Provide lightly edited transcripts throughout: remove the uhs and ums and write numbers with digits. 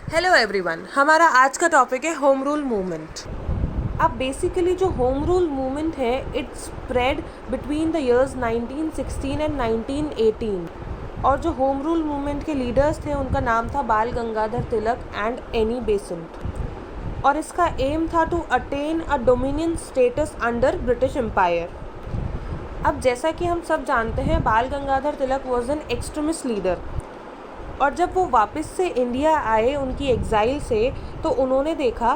Hello everyone, हमारा आज का टॉपिक है होम रूल मूवमेंट। अब बेसिकली जो होम रूल मूवमेंट है it spread between the years 1916 and 1918 और जो होम रूल मूवमेंट के लीडर्स थे उनका नाम था Bal Gangadhar Tilak and Annie Besant और इसका एम था to attain a dominion status under British empire. अब जैसा कि हम सब जानते हैं Bal Gangadhar Tilak was an extremist leader और जब वो वापस से इंडिया आए उनकी एग्ज़ाइल से तो उन्होंने देखा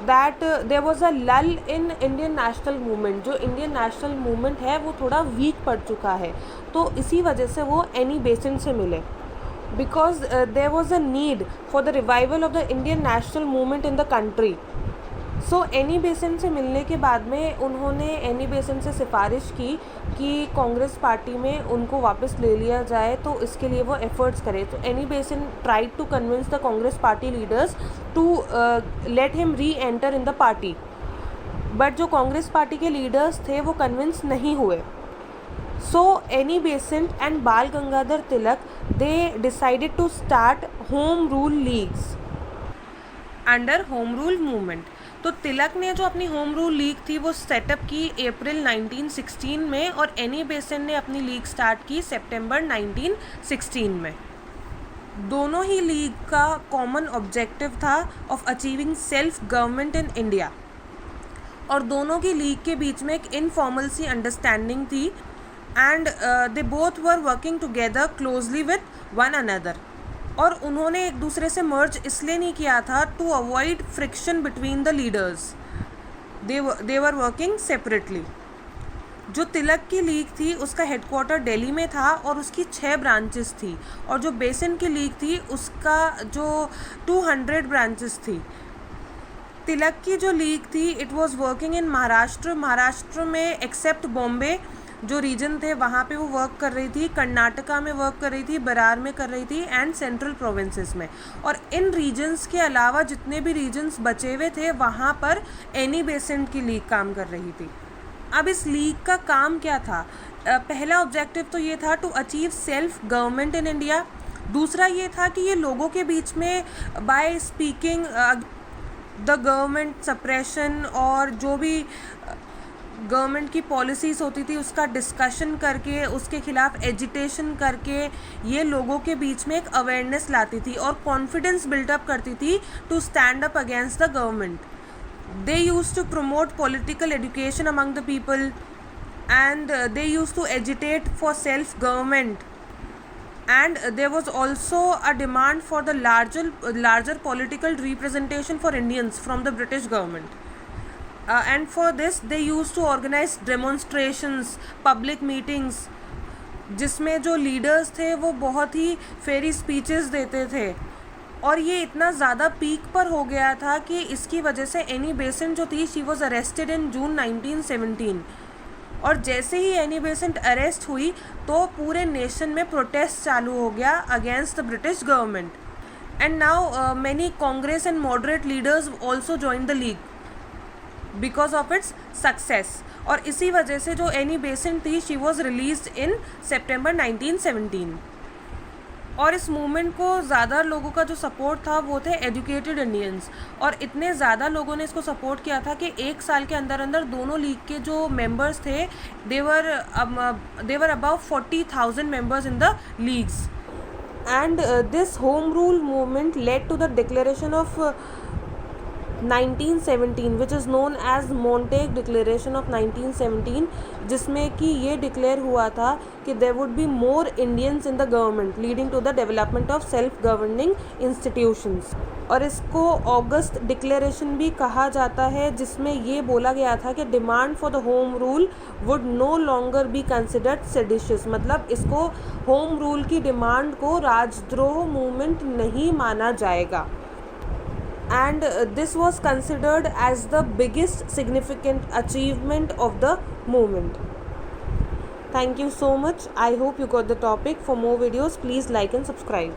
दैट देयर वाज अ लल इन इंडियन नेशनल मूवमेंट। जो इंडियन नेशनल मूवमेंट है वो थोड़ा वीक पड़ चुका है, तो इसी वजह से वो एनी बेसेंट से मिले because there was a need for the revival of the Indian national movement in the country. So Annie Besant से मिलने के बाद में उन्होंने एनी बेसेंट से सिफारिश की कि कांग्रेस पार्टी में उनको वापस ले लिया जाए, तो इसके लिए वो एफर्ट्स करे। तो Annie Besant tried to convince the Congress party leaders to let him reenter in the party, but जो कांग्रेस पार्टी के लीडर्स थे वो कन्विंस नहीं हुए। सो Annie Besant and Bal Gangadhar Tilak they decided to start home rule leagues under home rule movement. तो तिलक ने जो अपनी होम रूल लीग थी वो सेटअप की अप्रैल 1916 में और एनी बेसेंट ने अपनी लीग स्टार्ट की सितंबर 1916 में। दोनों ही लीग का कॉमन ऑब्जेक्टिव था of achieving self government in India और दोनों की लीग के बीच में एक इनफॉर्मल सी अंडरस्टैंडिंग थी and they both were working together closely with one another. और उन्होंने एक दूसरे से मर्ज इसलिए नहीं किया था to avoid friction between the leaders, they were working separately. जो तिलक की लीग थी उसका हेडक्वार्टर दिल्ली में था और उसकी 6 ब्रांचेस थी और जो बेसेंट की लीग थी उसका जो 200 ब्रांचेस थी। तिलक की जो लीग थी it was working in Maharashtra में एक्सेप्ट बॉम्बे जो रीजन थे वहाँ पे वो वर्क कर रही थी, कर्नाटका में वर्क कर रही थी, बरार में कर रही थी एंड सेंट्रल प्रोविंसेस में। और इन रीजन्स के अलावा जितने भी रीजन्स बचे हुए थे वहाँ पर एनी बेसेंट की लीग काम कर रही थी। अब इस लीग का काम क्या था? पहला ऑब्जेक्टिव तो ये था to achieve self government in India. दूसरा ये था कि ये लोगों के बीच में by speaking the government suppression और जो भी गवर्नमेंट की पॉलिसीज़ होती थी उसका डिस्कशन करके उसके खिलाफ एजिटेशन करके ये लोगों के बीच में एक अवेयरनेस लाती थी और कॉन्फिडेंस बिल्डअप करती थी to stand up against the government. They used to promote political education among the people and they used to agitate for self government and there was also a demand for the larger political representation for Indians from the British government. And for this they used to organize demonstrations, public meetings जिसमें जो leaders थे वो बहुत ही फेरी speeches देते थे और ये इतना ज़्यादा पीक पर हो गया था कि इसकी वजह से एनी बेसेंट जो थी शी वॉज अरेस्टेड इन जून 1917 और जैसे ही एनी बेसेंट अरेस्ट हुई तो पूरे नेशन में प्रोटेस्ट चालू हो गया against the British government and now many Congress and moderate leaders also join the league because of its success. और इसी वजह से जो एनी बेसेंट थी शी वॉज रिलीज्ड इन सितंबर 1917 और इस मूवमेंट को ज़्यादा लोगों का जो सपोर्ट था वो थे एजुकेटेड इंडियंस और इतने ज़्यादा लोगों ने इसको सपोर्ट किया था कि एक साल के अंदर अंदर दोनों लीग के जो मेंबर्स थे there were about 40,000 members in the leagues and this home rule movement led to the declaration of 1917 which is known as Montagu declaration of 1917 जिसमें कि ये डिक्लेयर हुआ था कि there would be more Indians in the government leading to the development of self governing institutions. और इसको August declaration भी कहा जाता है जिसमें ये बोला गया था कि demand for the home rule would know longer be considered seditious, मतलब इसको होम रूल की डिमांड को राजद्रोह मूवमेंट नहीं माना जाएगा and this was considered as the biggest significant achievement of the movement. Thank you so much. I hope you got the topic. For more videos please like and subscribe.